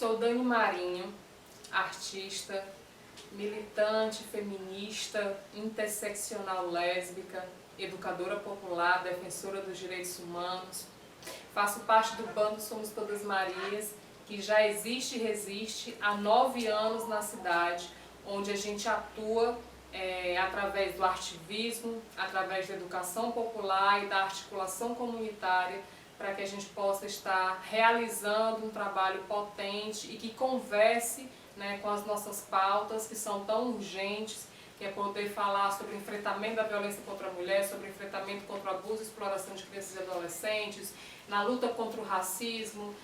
Sou Dani Marinho, artista, militante, feminista, interseccional lésbica, educadora popular, defensora dos direitos humanos. Faço parte do bando Somos Todas Marias, que já existe e resiste há 9 anos na cidade, onde a gente atua através do ativismo, através da educação popular e da articulação comunitária, para que a gente possa estar realizando um trabalho potente e que converse, com as nossas pautas, que são tão urgentes, que é poder falar sobre o enfrentamento da violência contra a mulher, sobre o enfrentamento contra o abuso e exploração de crianças e adolescentes, na luta contra o racismo,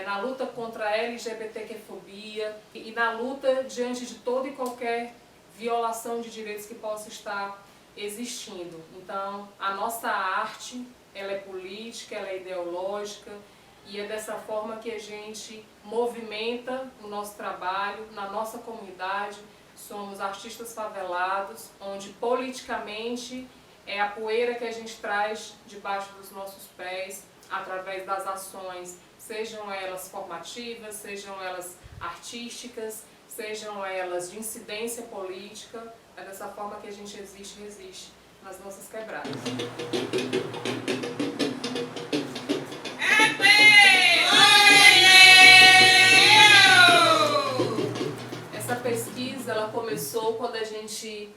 na luta contra a LGBTQ-fobia e na luta diante de toda e qualquer violação de direitos que possa estar existindo. Então, a nossa arte, ela é política, ela é ideológica, e é dessa forma que a gente movimenta o nosso trabalho na nossa comunidade. Somos artistas favelados, onde politicamente é a poeira que a gente traz debaixo dos nossos pés, através das ações, sejam elas formativas, sejam elas artísticas, sejam elas de incidência política. É dessa forma que a gente existe e resiste nas nossas quebradas. Essa pesquisa ela começou quando a gente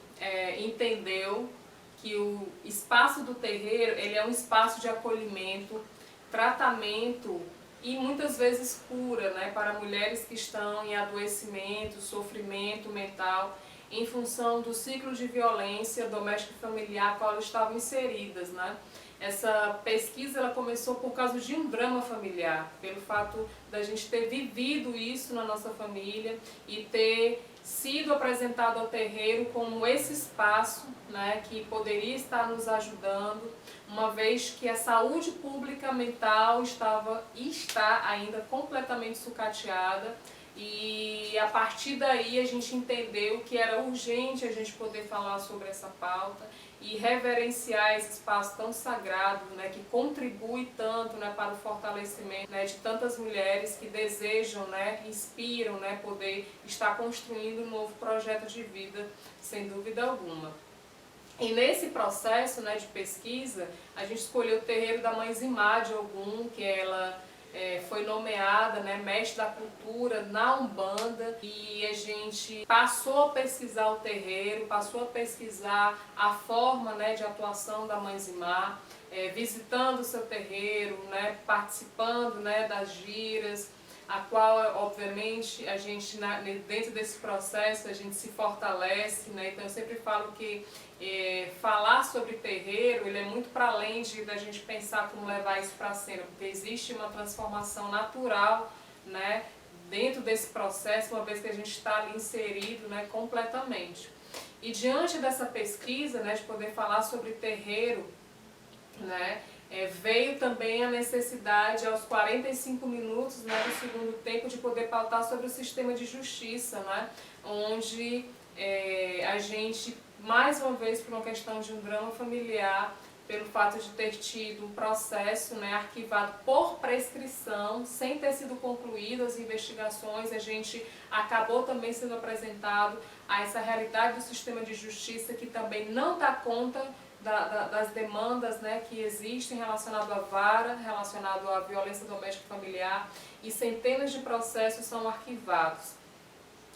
entendeu que o espaço do terreiro ele é um espaço de acolhimento, tratamento e muitas vezes cura, para mulheres que estão em adoecimento, sofrimento mental, em função do ciclo de violência doméstica e familiar qual elas estavam inseridas. Essa pesquisa ela começou por causa de um drama familiar, pelo fato da gente ter vivido isso na nossa família e ter sido apresentado ao terreiro como esse espaço, que poderia estar nos ajudando, uma vez que a saúde pública mental estava e está ainda completamente sucateada. E a partir daí a gente entendeu que era urgente a gente poder falar sobre essa pauta e reverenciar esse espaço tão sagrado, que contribui tanto para o fortalecimento de tantas mulheres que desejam, inspiram, poder estar construindo um novo projeto de vida, sem dúvida alguma. E nesse processo de pesquisa, a gente escolheu o terreiro da Mãe Zimá de Ogum, que ela foi nomeada mestre da cultura na Umbanda, e a gente passou a pesquisar o terreiro, passou a pesquisar a forma de atuação da Mãe Zimá, visitando o seu terreiro, participando das giras, a qual obviamente a gente dentro desse processo a gente se fortalece, então eu sempre falo que falar sobre terreiro ele é muito para além da gente pensar como levar isso para a cena, porque existe uma transformação natural dentro desse processo, uma vez que a gente está ali inserido completamente. E diante dessa pesquisa, de poder falar sobre terreiro, veio também a necessidade, aos 45 minutos do segundo tempo, de poder pautar sobre o sistema de justiça, onde a gente, mais uma vez, por uma questão de um drama familiar, pelo fato de ter tido um processo arquivado por prescrição, sem ter sido concluídas as investigações, a gente acabou também sendo apresentado a essa realidade do sistema de justiça que também não dá conta das demandas que existem relacionado à vara, relacionado à violência doméstica e familiar, e centenas de processos são arquivados,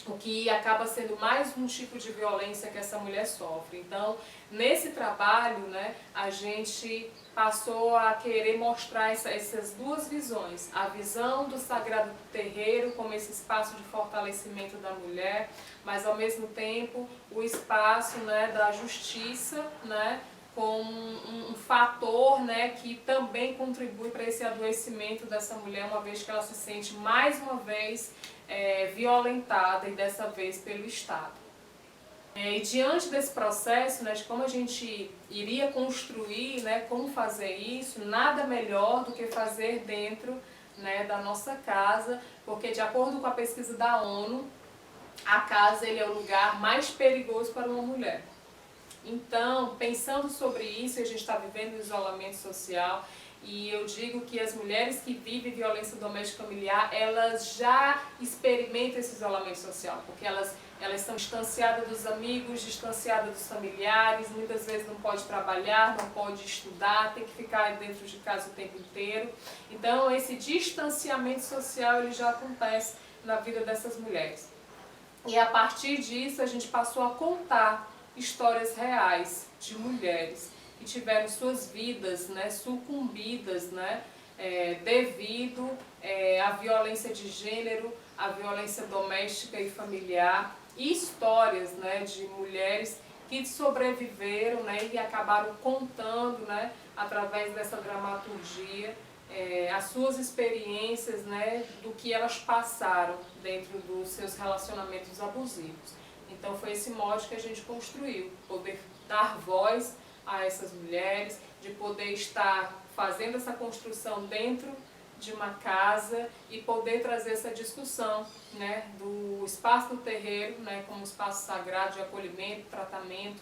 o que acaba sendo mais um tipo de violência que essa mulher sofre. Então, nesse trabalho, a gente passou a querer mostrar essas duas visões, a visão do sagrado do terreiro como esse espaço de fortalecimento da mulher, mas ao mesmo tempo o espaço da justiça, como um fator que também contribui para esse adoecimento dessa mulher, uma vez que ela se sente mais uma vez violentada, e dessa vez pelo Estado. E diante desse processo, de como a gente iria construir, como fazer isso, nada melhor do que fazer dentro da nossa casa, porque de acordo com a pesquisa da ONU, a casa ele é o lugar mais perigoso para uma mulher. Então, pensando sobre isso, a gente está vivendo o isolamento social, E eu digo que as mulheres que vivem violência doméstica familiar, elas já experimentam esse isolamento social, porque elas estão distanciadas dos amigos, distanciadas dos familiares, muitas vezes não pode trabalhar, não pode estudar, tem que ficar dentro de casa o tempo inteiro. Então esse distanciamento social ele já acontece na vida dessas mulheres. E a partir disso a gente passou a contar histórias reais de mulheres que tiveram suas vidas, né, sucumbidas, né, devido à violência de gênero, à violência doméstica e familiar, e histórias, né, de mulheres que sobreviveram, né, e acabaram contando, né, através dessa dramaturgia, as suas experiências, né, do que elas passaram dentro dos seus relacionamentos abusivos. Então foi esse mote que a gente construiu, poder dar voz a essas mulheres, de poder estar fazendo essa construção dentro de uma casa e poder trazer essa discussão, né, do espaço do terreiro, né, como espaço sagrado de acolhimento, tratamento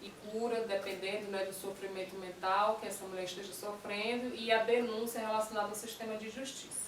e cura, dependendo, né, do sofrimento mental que essa mulher esteja sofrendo, e a denúncia relacionada ao sistema de justiça.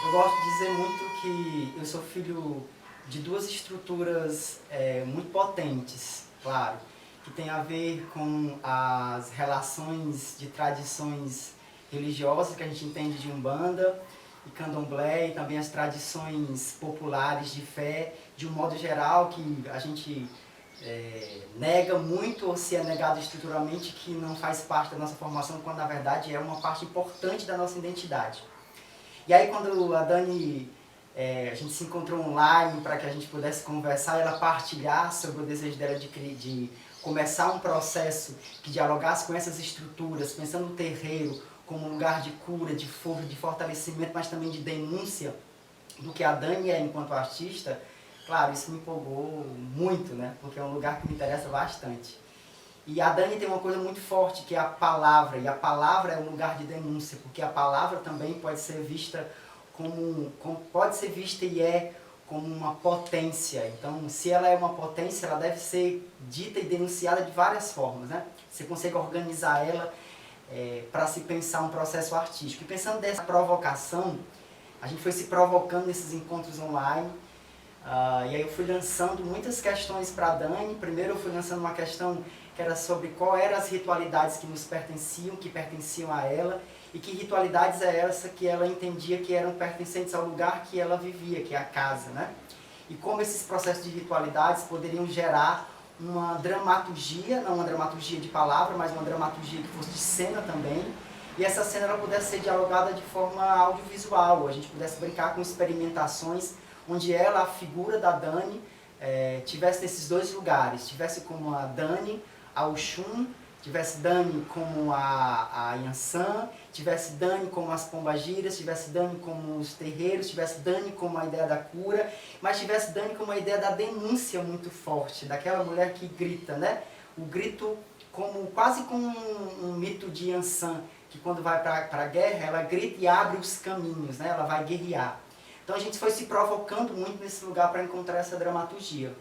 Eu gosto de dizer muito que eu sou filho de duas estruturas muito potentes, claro, que tem a ver com as relações de tradições religiosas que a gente entende de Umbanda e Candomblé, e também as tradições populares de fé, de um modo geral, que a gente nega muito, ou se é negado estruturalmente, que não faz parte da nossa formação, quando na verdade é uma parte importante da nossa identidade. E aí quando a Dani, a gente se encontrou online para que a gente pudesse conversar, ela partilhar sobre o desejo dela de começar um processo que dialogasse com essas estruturas, pensando no terreiro como um lugar de cura, de força, de fortalecimento, mas também de denúncia do que a Dani é enquanto artista. Claro, isso me empolgou muito, né? Porque é um lugar que me interessa bastante. E a Dani tem uma coisa muito forte, que é a palavra, e a palavra é um lugar de denúncia, porque a palavra também pode ser vista pode ser vista e é como uma potência. Então, se ela é uma potência, ela deve ser dita e denunciada de várias formas, né? Você consegue organizar ela para se pensar um processo artístico. E pensando dessa provocação, a gente foi se provocando nesses encontros online. E aí eu fui lançando muitas questões para a Dani. Primeiro eu fui lançando uma questão que era sobre qual eram as ritualidades que nos pertenciam, que pertenciam a ela, e que ritualidades é essa que ela entendia que eram pertencentes ao lugar que ela vivia, que é a casa, né? E como esses processos de ritualidades poderiam gerar uma dramaturgia, não uma dramaturgia de palavra, mas uma dramaturgia que fosse de cena também, e essa cena ela pudesse ser dialogada de forma audiovisual, a gente pudesse brincar com experimentações onde ela, a figura da Dani, tivesse nesses dois lugares, tivesse como a Dani, a Oxum, tivesse Dani como a Yansan, tivesse Dani como as pombagiras, tivesse Dani como os terreiros, tivesse Dani como a ideia da cura, mas tivesse Dani como a ideia da denúncia muito forte, daquela mulher que grita, né? O grito quase como um mito de Yansan, que quando vai para a guerra, ela grita e abre os caminhos, né? Ela vai guerrear. Então a gente foi se provocando muito nesse lugar para encontrar essa dramaturgia.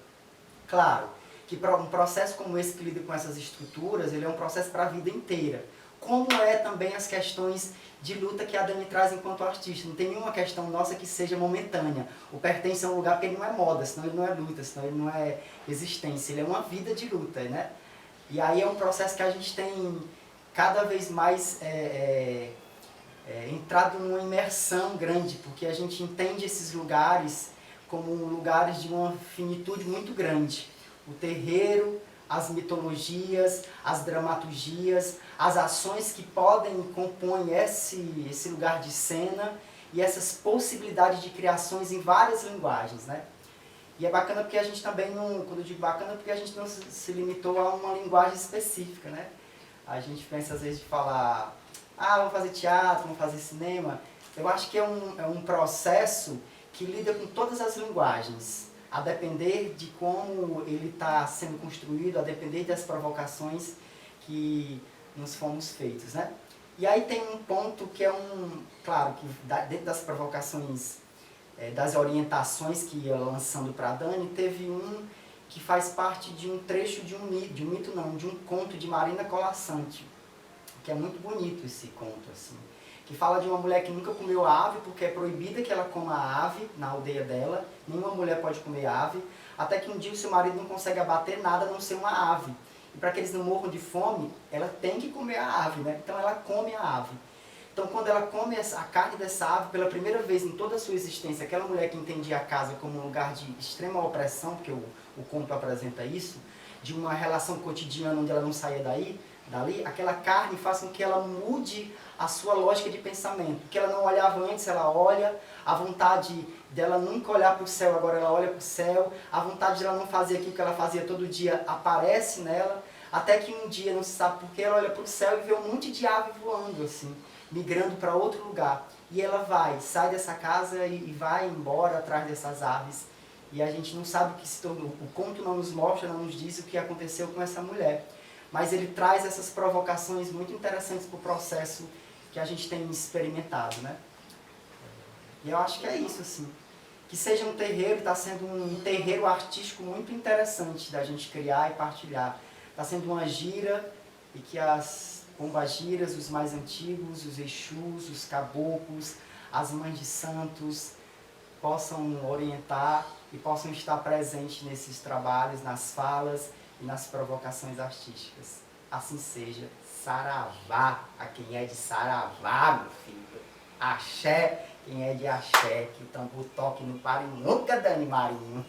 Claro que um processo como esse que lida com essas estruturas, ele é um processo para a vida inteira. Como é também as questões de luta que a Dani traz enquanto artista. Não tem nenhuma questão nossa que seja momentânea. O pertence a um lugar porque ele não é moda, senão ele não é luta, senão ele não é existência. Ele é uma vida de luta, né? E aí é um processo que a gente tem cada vez mais entrado numa imersão grande, porque a gente entende esses lugares como lugares de uma finitude muito grande. O terreiro, as mitologias, as dramaturgias, as ações que podem e compõem esse lugar de cena e essas possibilidades de criações em várias linguagens, né? E é bacana porque a gente também não, quando eu digo bacana, porque a gente não se limitou a uma linguagem específica, né? A gente pensa às vezes de falar, vamos fazer teatro, vamos fazer cinema, Eu acho que é um processo que lida com todas as linguagens, a depender de como ele está sendo construído, a depender das provocações que nos fomos feitos, né? E aí tem um ponto que é claro, que dentro das provocações, das orientações que ia lançando para a Dani, teve um que faz parte de um trecho de um conto de Marina Colasanti, que é muito bonito esse conto, assim, que fala de uma mulher que nunca comeu ave, porque é proibida que ela coma ave na aldeia dela, nenhuma mulher pode comer ave, até que um dia o seu marido não consegue abater nada a não ser uma ave. E para que eles não morram de fome, ela tem que comer a ave, né? Então ela come a ave. Então quando ela come a carne dessa ave, pela primeira vez em toda a sua existência, aquela mulher que entendia a casa como um lugar de extrema opressão, porque o conto apresenta isso, de uma relação cotidiana onde ela não saía dali, aquela carne faz com que ela mude a sua lógica de pensamento. O que ela não olhava antes, ela olha, a vontade dela nunca olhar para o céu, agora ela olha para o céu, a vontade dela não fazer aquilo que ela fazia todo dia aparece nela, até que um dia, não se sabe porquê, ela olha para o céu e vê um monte de ave voando, assim, migrando para outro lugar. E ela sai dessa casa e vai embora atrás dessas aves. E a gente não sabe o que se tornou. O conto não nos mostra, não nos diz o que aconteceu com essa mulher. Mas ele traz essas provocações muito interessantes para o processo que a gente tem experimentado, né? E eu acho que é isso, assim. Que seja um terreiro, está sendo um terreiro artístico muito interessante da gente criar e partilhar. Está sendo uma gira e que as pombagiras, os mais antigos, os exus, os caboclos, as mães de santos, possam orientar e possam estar presentes nesses trabalhos, nas falas e nas provocações artísticas. Assim seja. Saravá, a quem é de Saravá, meu filho. Axé, quem é de axé, que o tambor toque não pare nunca, Dani Marinho.